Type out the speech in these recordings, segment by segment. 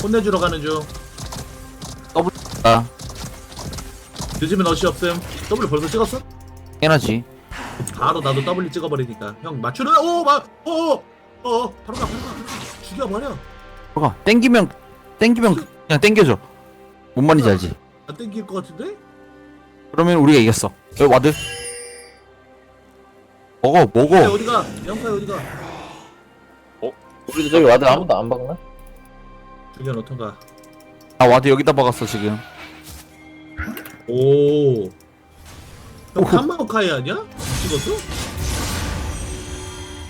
혼내주러 가는 중. 아, 늦으면 어시 없음. W 벌써 찍었어? 당연하지. 바로 나도 W 찍어버리니까. 형 맞추는 바로 가. 죽여버려. 들어가. 땡기면 그냥 땡겨줘. 뭔 말인지 알지? 안 땡길 것 같은데? 그러면 우리가 이겼어. 여기 와드. 먹어. 어디가? 영카이 어디가? 우리도 저기 와드 아무도 안 박나? 죽여놓던가. 아, 와드 여기다 박았어 지금. 오. 형 칸마오카이 아니야? 찍었어?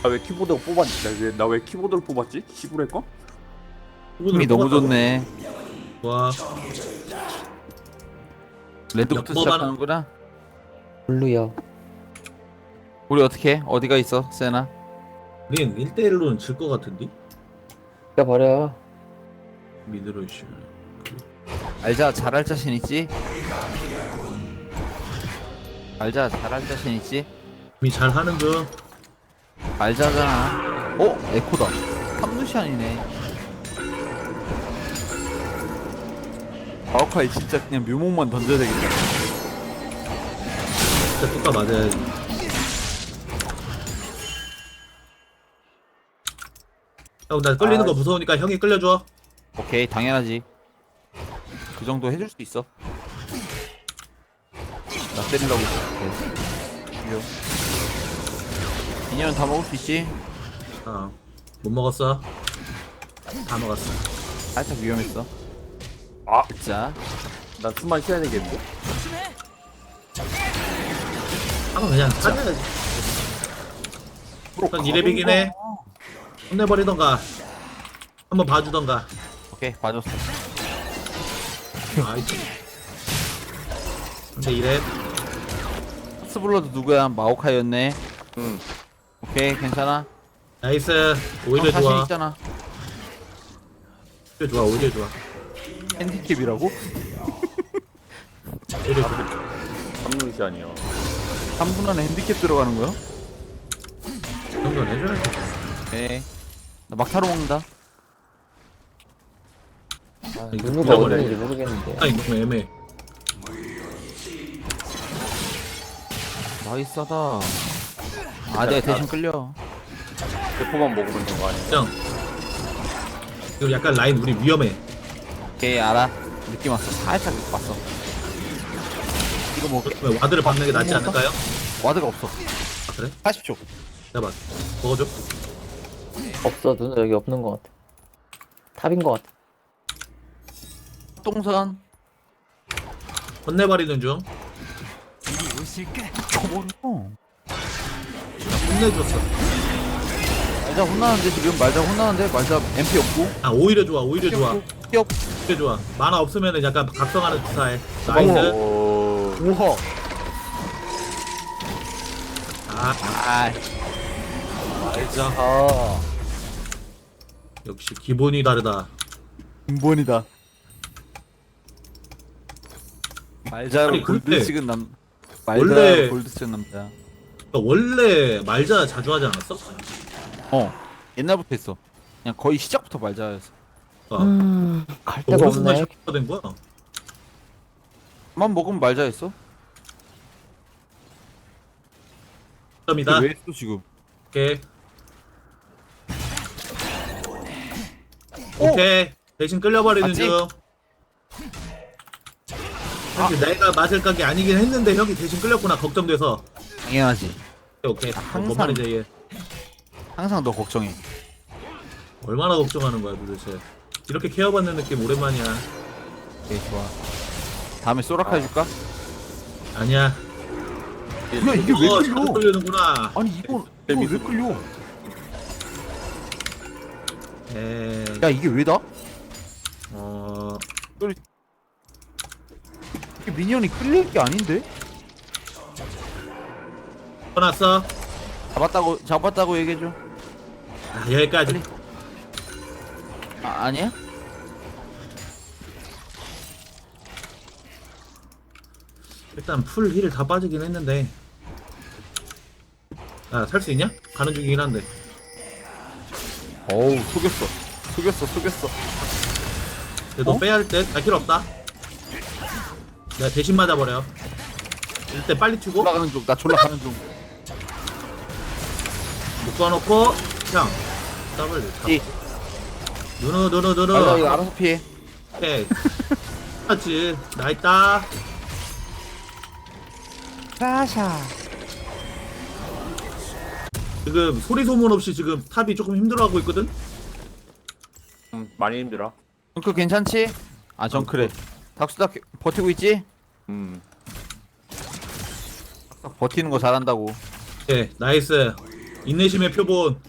아 왜 키보드 뽑았지? 나 왜 키보드를 뽑았지? 시부레 거? 힘이 너무 좋네. 와. 레드부터 몇 시작하는구나. 블루요. 우리 어떻게 해? 어디가 있어, 세나? 우린 1대1로는 질 것 같은데? 버려. 미드로 씨. 알자, 잘할 자신 있지? 알자, 잘할 자신 있지? 이미 잘 하는 중. 알자잖아. 에코다. 삼루시안이네. 마오카이 진짜 그냥 묘목만 던져야 되겠다. 진짜 뚜까 맞아야지. 형, 나 끌리는 거 무서우니까 형이 끌려줘. 오케이, 당연하지. 그 정도 해줄 수 있어. 나 때리려고 있어. 죽여. 인연은 다 먹을 수 있지? 못 먹었어. 다 먹었어. 살짝 위험했어. 아, 자, 난 숨만 쉬어야 되겠는데? 한번 그냥 살려야지. 형 2렙이긴 해. 혼내버리던가. 한번 봐주던가. 오케이, 봐줬어. 아이씨. 근데 2렙. 스블러드 누구야? 마오카이였네. 응. 오케이, 괜찮아. 나이스. 오히려 자신 좋아. 있잖아. 오히려 좋아. 오히려 좋아. 핸디캡이라고? 오히려 좋아. 삼루시 아니야. 3분 안에 핸디캡 들어가는 거야? 그 정도는 해줘야지. 오케이. 나 막타로 먹는다. 이거 누누가 잃어버려. 어딘지 모르겠는데. 아니 너무 애매해. 나이스하다. 아, 내가 대신 끌려. 대포만 먹으면 되는 거 아니야? 형. 지금 약간 라인 우리 위험해. 오케이, 알아. 느낌 왔어. 살짝 느낌 왔어. 이거 뭐 왜 와드를 박는 게 낫지 않을까요? 와드가 없어. 아, 그래? 80초. 내가 봐. 먹어줘. 없어. 누누 여기 없는 것 같아. 탑인 것 같아. 똥선. 혼내버리는 중. 저버려. 혼내줬어. 말자 혼나는데 지금 말자 혼나는데 말자 MP 없고. 아 오히려 좋아. 오히려 좋아. 뛰어. 오히려 좋아. 만화 없으면은 약간 각성하는 스타일. 나이스. 오. 우허. 아 아. 말자. 아. 역시 기본이 다르다. 근본이다. 말자로 아니, 골드 근데 찍은 남. 원래- 말자로 골드 찍은 남자. 그러니까 원래 말자 자주 하지 않았어? 옛날부터 했어. 그냥 거의 시작부터 말자였어. 갈 데가 어느 순간 없네. 슈퍼가 된 거야? 만 먹으면 말자였어. 점이다. 왜 했어 지금? 오케이. 오케이. 대신 끌려버리는 맞지? 중. 사실 내가 맞을 각이 아니긴 했는데 형이 대신 끌렸구나. 걱정돼서. 당연하지. 오케이. 항상- 뭔 말인지 얘. 항상 너 걱정해. 얼마나 걱정하는 거야 도대체. 이렇게 케어받는 느낌 오랜만이야. 오케이, 좋아. 다음에 소라카 해줄까? 아니야. 야, 이게 왜 잘 끌려? 끌리는구나. 아니 이거 왜 끌려? 에이. 야, 이게 왜다? 어. 이게 미니언이 끌릴 게 아닌데? 떠났어. 잡았다고 얘기해줘. 아, 여기까지. 빨리. 아니야? 일단 풀 힐 다 빠지긴 했는데. 아, 살 수 있냐? 가는 중이긴 한데. 。 어, 어우, 속였어. 근데 너 어? 빼야 할 때 나 필요 없다. 내가 대신 맞아버려. 일단 빨리 튀고 올라가는 중. 나 졸라 가는 중. 묶어놓고 형 더블 이. 누누 아, 이거 알아서 피해. 오케이 맞지 나 있다. 라샤. 지금 소리 소문 없이 지금 탑이 조금 힘들어하고 있거든. 많이 힘들어. 그 괜찮지? 아, 정크래. 닥수다 버티고 있지? 딱 버티는 거 잘한다고. 오케이 나이스 인내심의 표본.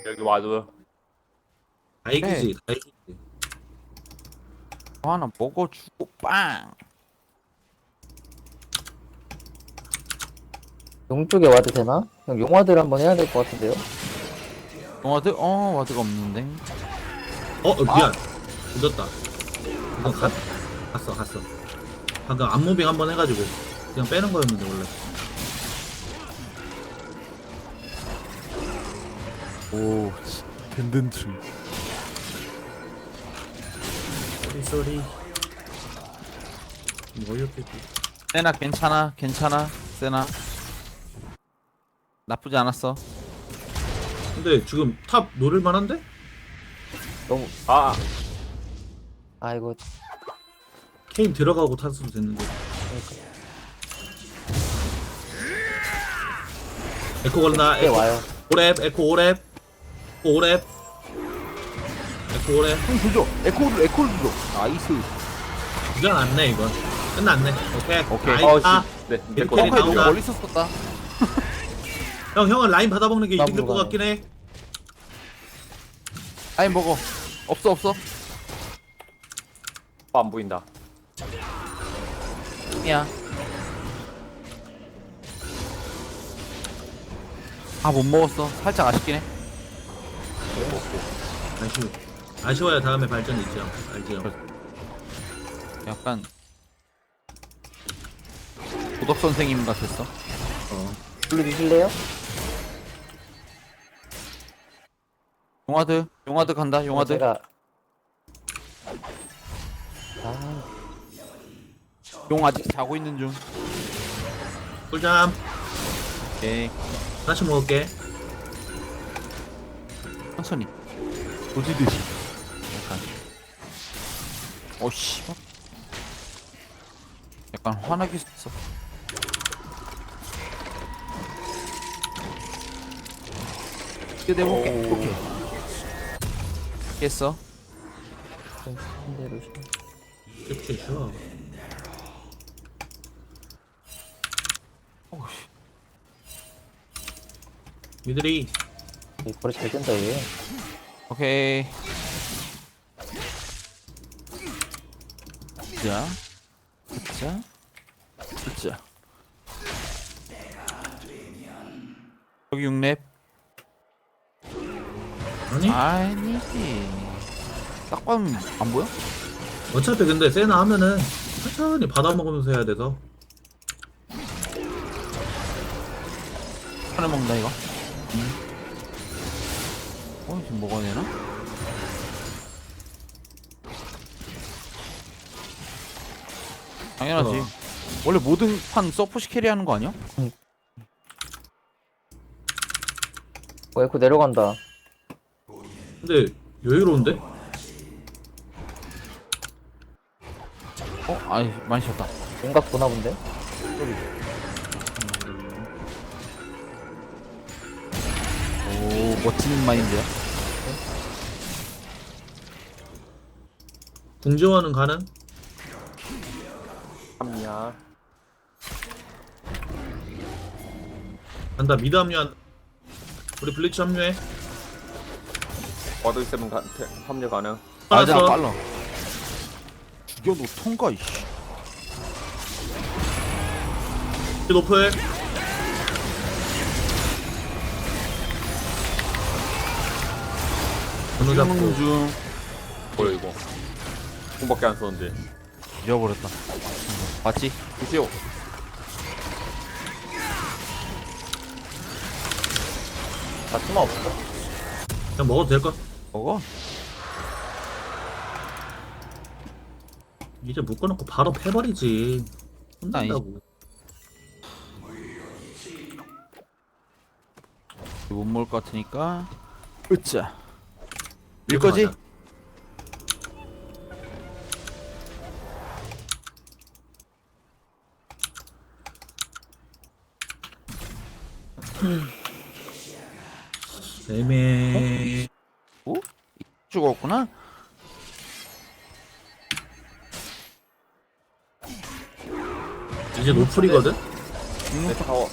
여기 와도 다 이기지 다 이기지. 하나 먹어주고 빵. 용 쪽에 와도 되나? 형 용화들 한번 해야 될 것 같은데요? 와드? 와드가 없는데. 미안 늦었다. 이건 갔어. 방금 앞무빙 한번 해가지고 그냥 빼는 거였는데 원래. 오, 든든치. 쏘리 뭐 이렇게 세나 괜찮아. 세나 나쁘지 않았어. 근데 지금 탑 노릴 만한데? 너무 아 이거 케인 들어가고 탔어도 됐는데. 에코 걸린다. 꽤 와요. 오랩 에코 오랩 에코 오랩. 형 조져. 에코를 조져. 나이스. 이건 안네 이건. 끝났네. 오케이. 오케이. 네, 이렇게 내거 캐리 펑크에 너무 나온다. 멀리 썼었다. 형은 라인 받아먹는 게 이득일 것 나무로 같긴 해. 아니 먹어. 없어. 안 보인다. 야. 아, 못 먹었어. 살짝 아쉽긴 해. 아쉬워야 다음에 발전이 있죠. 알지요. 약간 도덕 선생님 같았어. 불러주실래요? 용화드 간다. 용화드. 제가 용 아직 자고 있는 중. 꿀잠 오케이. 하나씩 먹을게. 천천히. 도지듯이. 약간. 오씨. 약간 화나게 있어. 이거 내볼게. 오케이. 깼어. 대로 이렇게 쉬어. 미들이 버릇 잘 된다 얘. 오케이. 자. 여기 6렙. 아니? 아니지. 딱 봐면 안 보여? 어차피 근데 세나 하면은 천천히 받아먹으면서 해야 돼서. 하나 먹는다 이거. 지금 먹어야 되나? 당연하지. 원래 모든 판 서포시 캐리하는 거 아니야? 에코 내려간다. 근데 여유로운데? 아이 많이 쉬었다. 뭔가 보나 본데? 오 멋진 마인드야. 궁지원은 가능? 합리야. 간다. 미드 합류한. 우리 블리츠 합류해. 와도 있으면 합류 가능. 맞아 알았어. 빨라. 죽여도 통과 이씨. 노플. 번호 잡고. 죽는 중. 뭐야 이거? 공밖에 안 썼는데. 잃어버렸다. 봤지? 드시오. 나 투마 없어. 그냥 먹어도 될걸? 먹어. 이제 묶어놓고 바로 패버리지. 혼난다고. 못 먹을 것 같으니까 으짜 밀 거지? 맞아. 애매. 오? 죽었구나? 이제 노플이거든? 내 타워.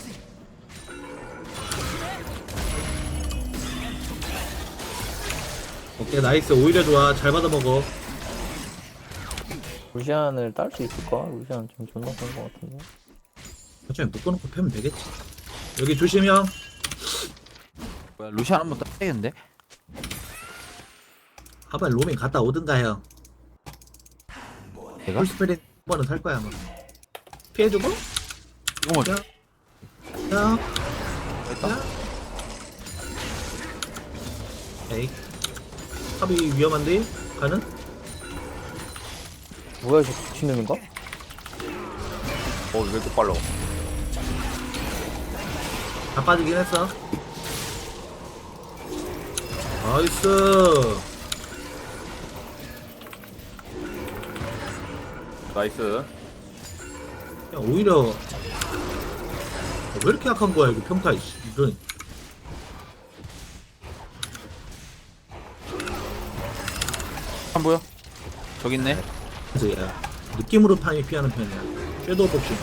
오케이 나이스. 오히려 좋아. 잘 받아먹어. 루시안을 딸 수 있을까? 루시안 좀 존나 센것 같은데. 어차피 묶어놓고 패면 되겠지. 여기 조심 형. 뭐야 루시안 한번 따야겠는데? 하발 로밍 갔다 오든가 형. 내가? 풀스펠이 한 번은 살 거야 아마. 피해주고. 이거 뭐 야. 야. 됐다. 야. 에이. 탑이 위험한데? 가는? 뭐야, 저 미친놈인가? 왜 이렇게 빨라? 다 빠지긴 했어. 나이스. 나이스. 야, 오히려 왜 이렇게 약한 거야 이거 평타 이씨. 이런. 안 보여? 저기 있네. 그래서 야 느낌으로 피하는 편이야. 섀도우 복싱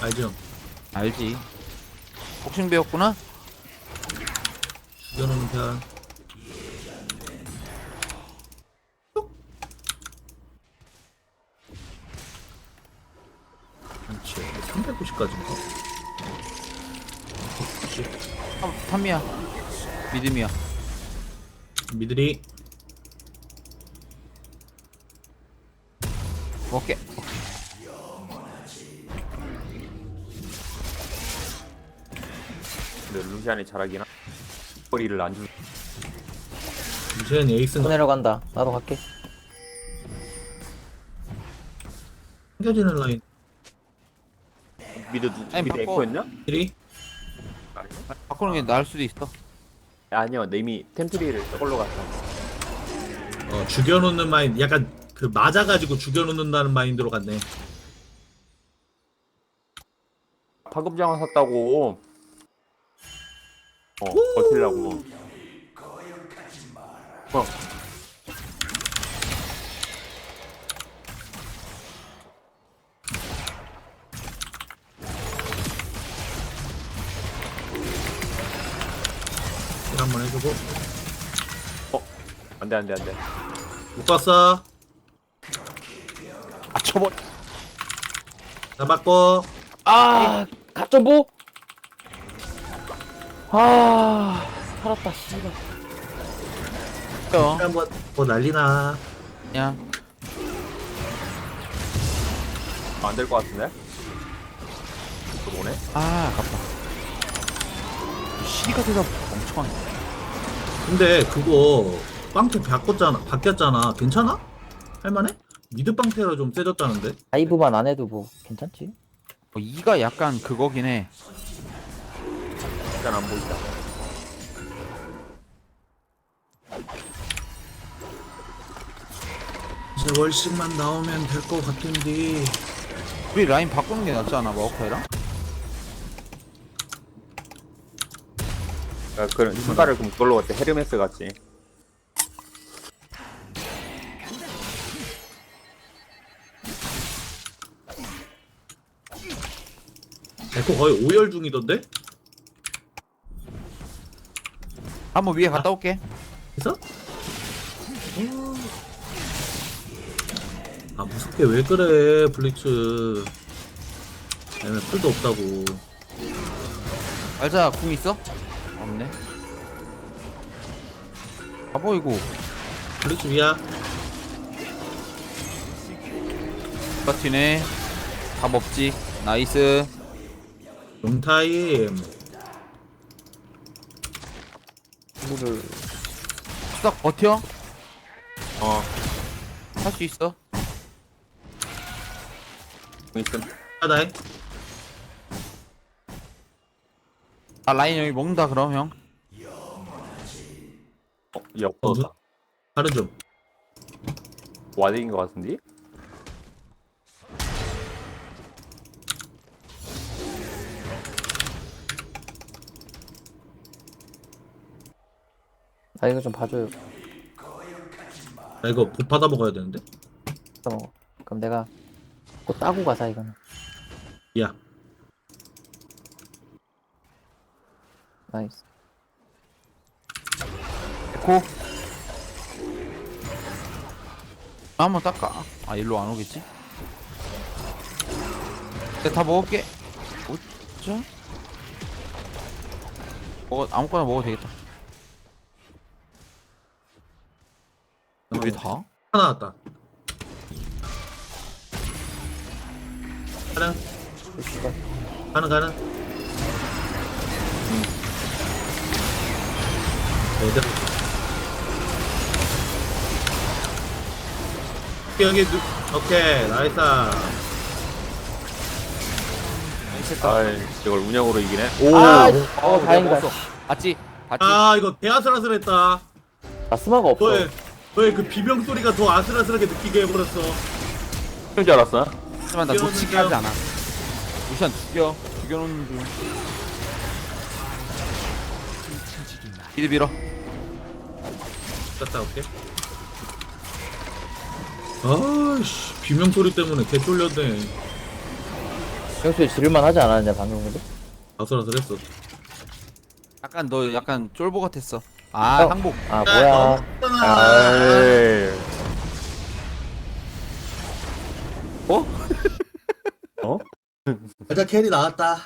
알죠? 알지. 복싱 배웠구나? 이겨놓는 편. 그렇지. 390까지인가? 탐이야. 믿음이야. 미들이 먹게. 근데 루시안이 잘하긴 하. 거리를 안 주. 이제는 에이스가 내려간다. 나도 갈게. 챙겨지는 라인. 미드 아니, 미드 바꿔. 에코였냐? 미들이 바꾸는 게 나을 수도 있어. 아니요, 내 이미 템트리를 저걸로 갔어. 죽여놓는 마인드. 약간 그 맞아가지고 죽여놓는다는 마인드로 갔네. 파급장을 샀다고. 버틸라고. 일 한번 해주고. 안돼 안돼 안돼. 못 봤어. 아 쳐버. 잡았고. 아, 갑전보? 아, 살았다, 씨발. 한번 뭐 난리나. 야. 안 될 것 같은데? 또 보네. 아 아깝다. 시리가 되다 멍청하네. 근데 그거 빵태 바뀌었잖아. 괜찮아? 할만해? 미드 빵태가 좀 세졌다는데? 다이브만 안 해도 뭐 괜찮지? 이가 약간 그거긴 해. 일단 안 보인다. 이제 월씩만 나오면 될 것 같은데. 우리 라인 바꾸는 게 낫지 않아 마오카이랑? 그런 신발을 그럼 그걸로 갔대. 헤르메스 같지. 에코 거의 5열 중이던데? 한번 위에 갔다 올게. 있어? 아 무섭게 왜 그래 블리츠. 얘네 풀도 없다고. 알자 궁 있어? 없네. 아 보이고. 블리츠 위야. 버티네. 답 없지. 나이스. 용타임. 물을 수닥 버텨. 어. 할 수 있어. 있음. 하다해. 아 라인 여기 먹는다 그럼 형. 얘 없어졌다. 다른 좀. 와딩인 것 같은데? 나 이거 좀 봐줘요. 나 이거 보 받아 먹어야 되는데. 먹어. 그럼 내가 곧 따고 가자 이거는. 야. 나이스. 에코. 한번 닦아. 아 일로 안 오겠지? 내가 다 먹을게. 오자. 먹어 아무거나 먹어도 되겠다. 왜 다? 하나 왔다. 가능. 씨발. 가능. 얘들. 여기 오케이 나이스. 아이, 이걸 운영으로 이기네. 아, 내가 다행이다. 먹었어. 봤지? 봤지? 아 이거 개 아슬아슬했다. 나 스마가 없어. 너의 그 비명 소리가 더 아슬아슬하게 느끼게 해버렸어. 그런 줄 알았어? 하지만 나 놓치게 하지 않아. 루시안 죽여놓는 중. 미드 밀어. 갔다 올게. 아씨 비명 소리 때문에 개 쫄렸네. 평소에 지를만 하지 않았냐 방금도? 아슬아슬했어. 약간 너 약간 쫄보 같았어. 아 어. 항복. 아 뭐야? 아이. 어? 어? 일단 캐리 나왔다.